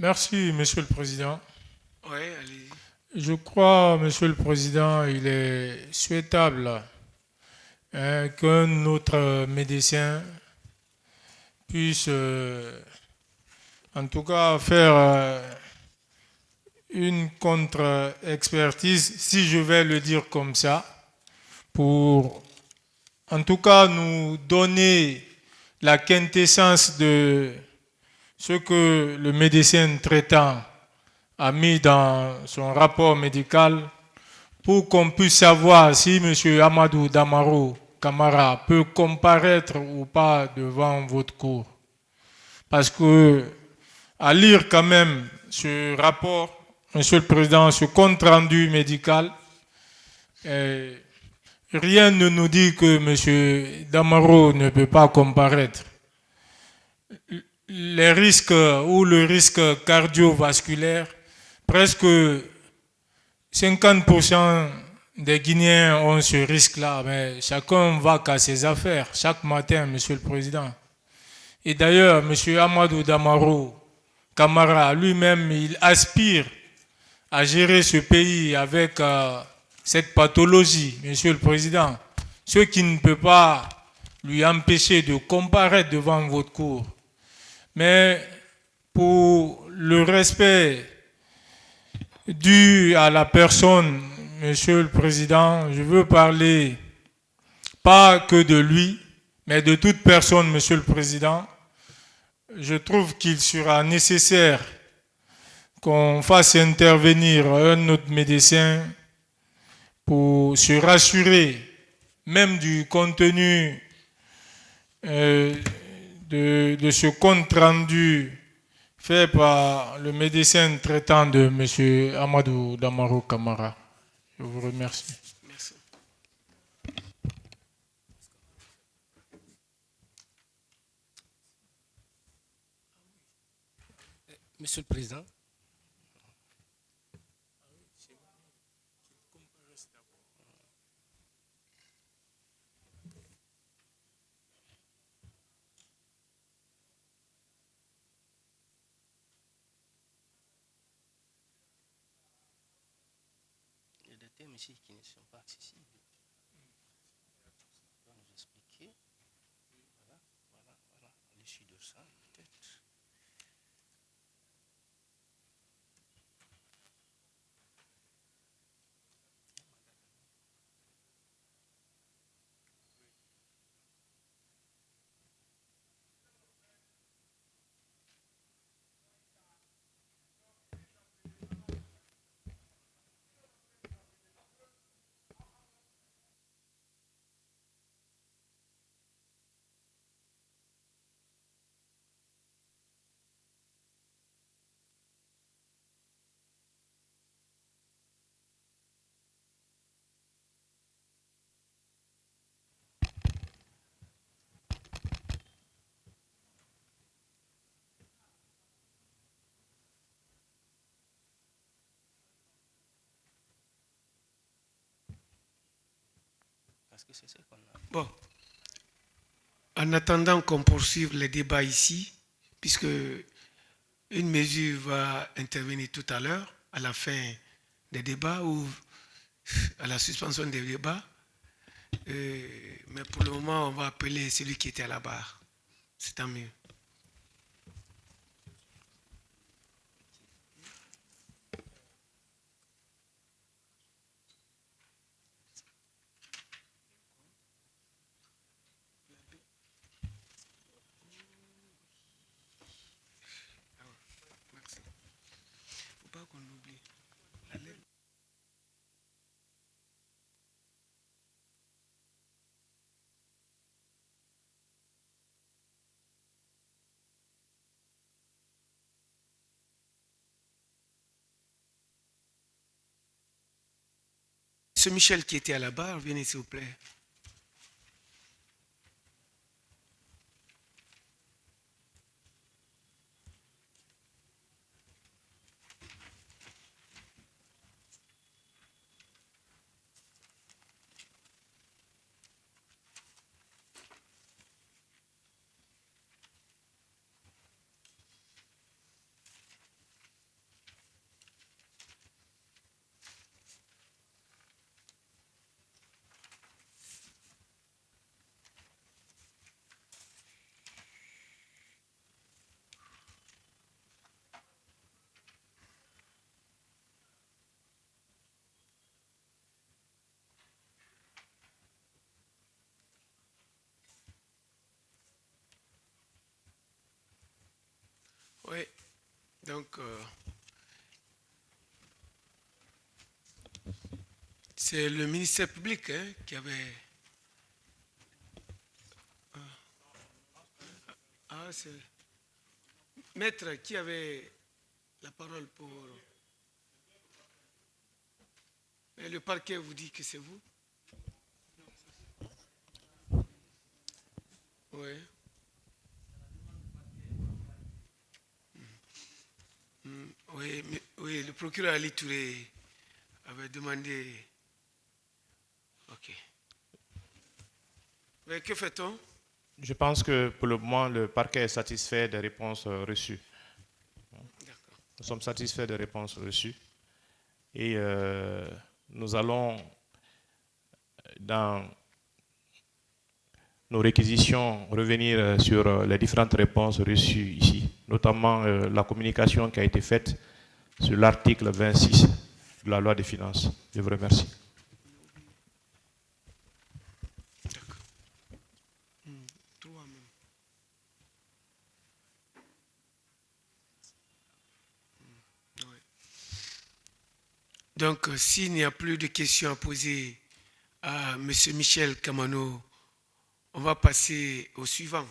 Merci, Monsieur le Président. Oui, allez. Je crois, Monsieur le Président, il est souhaitable qu'un autre médecin puisse, en tout cas, faire une contre-expertise, si je vais le dire comme ça, pour, en tout cas, nous donner la quintessence de ce que le médecin traitant a mis dans son rapport médical pour qu'on puisse savoir si M. Amadou Damaro Camara peut comparaître ou pas devant votre cour. Parce que, à lire quand même ce rapport, Monsieur le Président, ce compte-rendu médical, eh, rien ne nous dit que M. Damaro ne peut pas comparaître. Les risques ou le risque cardiovasculaire, presque 50% des Guinéens ont ce risque-là, mais chacun va qu'à ses affaires chaque matin, Monsieur le Président. Et d'ailleurs, Monsieur Amadou Damaro Camara lui-même, il aspire à gérer ce pays avec cette pathologie, Monsieur le Président. Ce qui ne peut pas lui empêcher de comparaître devant votre cour. Mais pour le respect dû à la personne, Monsieur le Président, je veux parler pas que de lui, mais de toute personne, Monsieur le Président. Je trouve qu'il sera nécessaire qu'on fasse intervenir un autre médecin pour se rassurer même du contenu euh, de ce compte rendu fait par le médecin traitant de M. Amadou Damaro Camara. Je vous remercie. Merci. Monsieur le Président, il y a des thèmes ici qui ne sont pas accessibles. On va nous expliquer. Voilà, l'issue de ça, peut-être. Parce que c'est ce qu'on a. Bon, en attendant qu'on poursuive les débats ici, puisque une mesure va intervenir tout à l'heure, à la fin des débats ou à la suspension des débats, mais pour le moment, on va appeler celui qui était à la barre. C'est tant mieux. Merci. Faut pas qu'on oublie. La lettre. Ce Michel qui était à la barre, venez s'il vous plaît. Donc, c'est le ministère public hein, qui avait... Ah, c'est... Maître, qui avait la parole pour... Et le parquet vous dit que c'est vous? Oui. Oui, oui, le procureur Ali Touré avait demandé... Ok. Mais que fait-on? Je pense que pour le moment, le parquet est satisfait des réponses reçues. Nous sommes satisfaits des réponses reçues. Et nous allons, dans nos réquisitions, revenir sur les différentes réponses reçues ici, notamment la communication qui a été faite sur l'article 26 de la loi des finances. Je vous remercie. Donc, s'il n'y a plus de questions à poser à M. Michel Kamano, on va passer au suivant.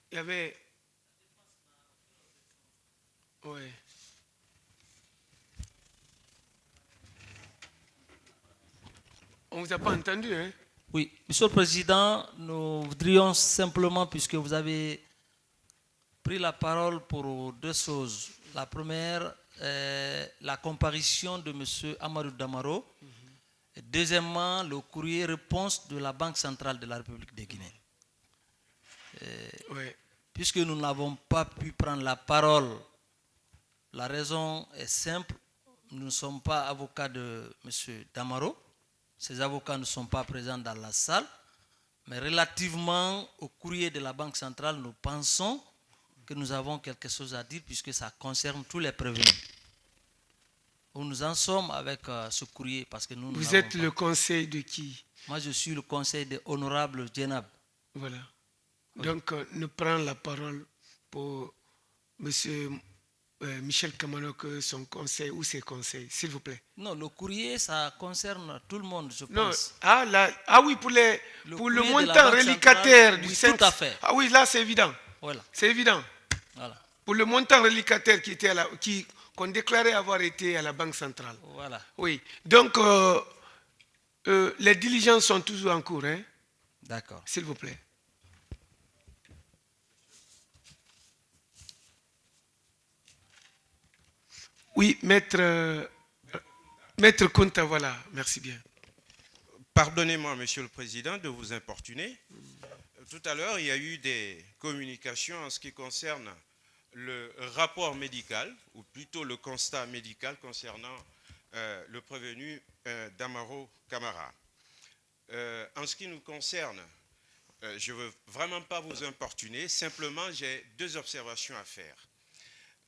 Il y avait... Oui. On ne vous a pas entendu, hein? Oui, Monsieur le Président, nous voudrions simplement, puisque vous avez pris la parole pour deux choses. La première, la comparution de M. Amadou Damaro. Et deuxièmement, le courrier réponse de la Banque centrale de la République de Guinée. Oui. Puisque nous n'avons pas pu prendre la parole, la raison est simple. Nous ne sommes pas avocats de M. Damaro. Ces avocats ne sont pas présents dans la salle. Mais relativement au courrier de la Banque centrale, nous pensons que nous avons quelque chose à dire puisque ça concerne tous les prévenus. Où nous en sommes avec ce courrier parce que nous Vous êtes le conseil de qui? Moi, je suis le conseil de Honorable Djenab. Voilà. Oui. Donc, nous prenons la parole pour M. Michel Kamano, que son conseil ou ses conseils, s'il vous plaît. Non, le courrier, ça concerne tout le monde, je pense. Non, oui, pour le montant centrale, relicataire du oui, 5. Tout à fait. Ah oui, là, c'est évident. Voilà. C'est évident. Voilà. Pour le montant relicataire qu'on déclarait avoir été à la Banque centrale. Voilà. Oui. Donc, les diligences sont toujours en cours. Hein? D'accord. S'il vous plaît. Oui, maître Kunta, voilà. Merci bien. Pardonnez-moi, Monsieur le Président, de vous importuner. Tout à l'heure, il y a eu des communications en ce qui concerne le rapport médical, ou plutôt le constat médical concernant le prévenu Damaro Camara. En ce qui nous concerne, je ne veux vraiment pas vous importuner, simplement j'ai deux observations à faire.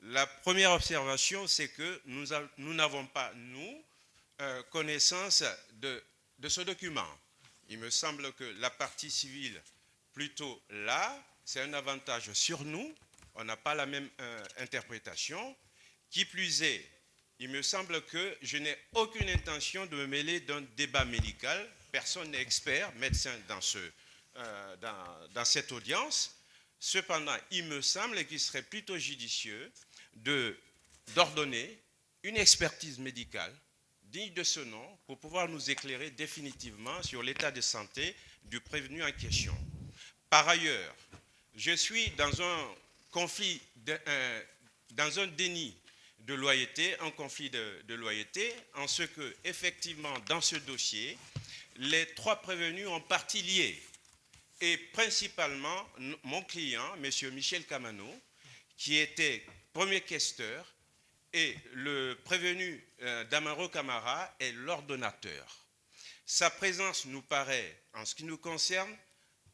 La première observation, c'est que nous n'avons pas, nous, connaissance de ce document. Il me semble que la partie civile, plutôt là, c'est un avantage sur nous. On n'a pas la même interprétation. Qui plus est, il me semble que je n'ai aucune intention de me mêler d'un débat médical. Personne n'est expert, médecin dans cette audience. Cependant, il me semble qu'il serait plutôt judicieux d'ordonner une expertise médicale digne de ce nom pour pouvoir nous éclairer définitivement sur l'état de santé du prévenu en question. Par ailleurs, je suis dans un conflit, dans un déni de loyauté, un conflit de loyauté, en ce que, effectivement, dans ce dossier, les trois prévenus ont partie liée. Et principalement, mon client, M. Michel Kamano, qui était premier questeur, et le prévenu Damaro Camara est l'ordonnateur. Sa présence nous paraît, en ce qui nous concerne,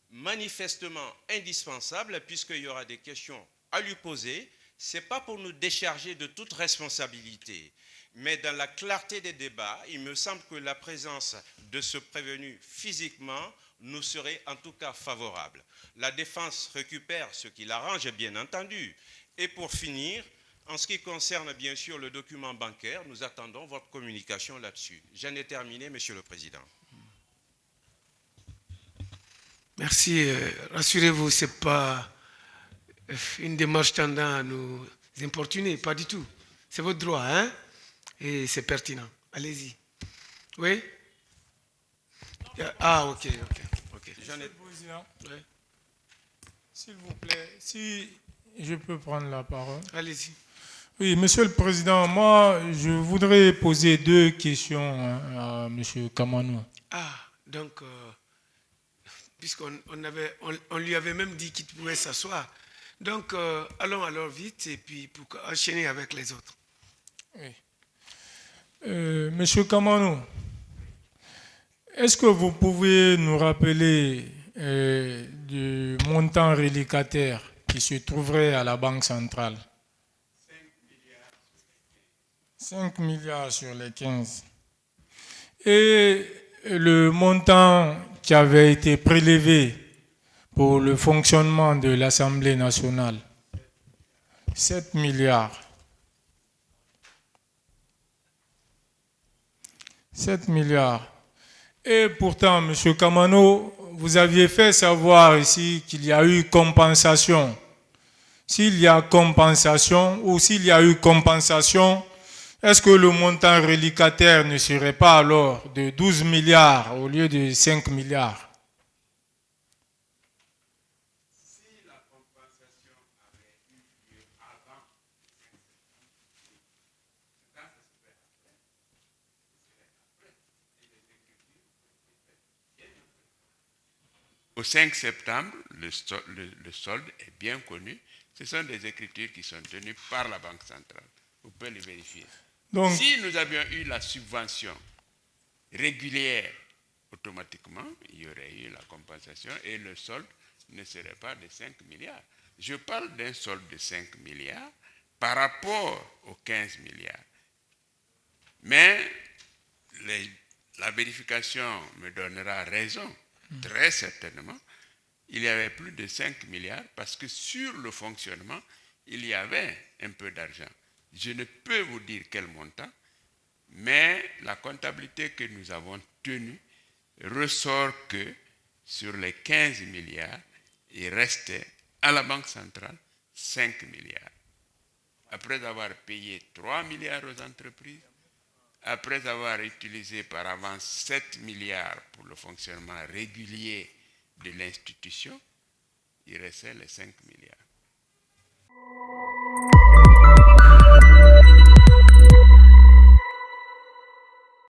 manifestement indispensable, puisqu'il y aura des questions à lui poser. Ce n'est pas pour nous décharger de toute responsabilité, mais dans la clarté des débats, il me semble que la présence de ce prévenu physiquement nous serait en tout cas favorable. La défense récupère ce qui l'arrange, bien entendu. Et pour finir, en ce qui concerne bien sûr le document bancaire, nous attendons votre communication là-dessus. J'en ai terminé, Monsieur le Président. Merci. Rassurez-vous, ce n'est pas une démarche tendant à nous importuner, pas du tout. C'est votre droit, hein? Et c'est pertinent. Allez-y. Oui? Ah, ok. Monsieur le Président, Oui. s'il vous plaît, si je peux prendre la parole. Allez-y. Oui, Monsieur le Président, moi, je voudrais poser deux questions à Monsieur Kamanou. Ah, donc, puisqu'on lui avait même dit qu'il pouvait s'asseoir. Donc, allons alors vite et puis pour enchaîner avec les autres. Oui. Monsieur Kamanou, est-ce que vous pouvez nous rappeler du montant reliquataire qui se trouverait à la Banque centrale? 5 milliards sur les 15. Et le montant qui avait été prélevé pour le fonctionnement de l'Assemblée nationale, 7 milliards. 7 milliards. Et pourtant, M. Kamano, vous aviez fait savoir ici qu'il y a eu compensation. S'il y a compensation ou s'il y a eu compensation, est-ce que le montant reliquataire ne serait pas alors de 12 milliards au lieu de 5 milliards? Au 5 septembre, le solde est bien connu. Ce sont des écritures qui sont tenues par la Banque centrale. Vous pouvez les vérifier. Donc, si nous avions eu la subvention régulière, automatiquement, il y aurait eu la compensation et le solde ne serait pas de 5 milliards. Je parle d'un solde de 5 milliards par rapport aux 15 milliards. Mais la vérification me donnera raison. Très certainement, il y avait plus de 5 milliards parce que sur le fonctionnement, il y avait un peu d'argent. Je ne peux vous dire quel montant, mais la comptabilité que nous avons tenue ressort que sur les 15 milliards, il restait à la Banque centrale 5 milliards. Après avoir payé 3 milliards aux entreprises, après avoir utilisé par avance 7 milliards pour le fonctionnement régulier de l'institution, il restait les 5 milliards.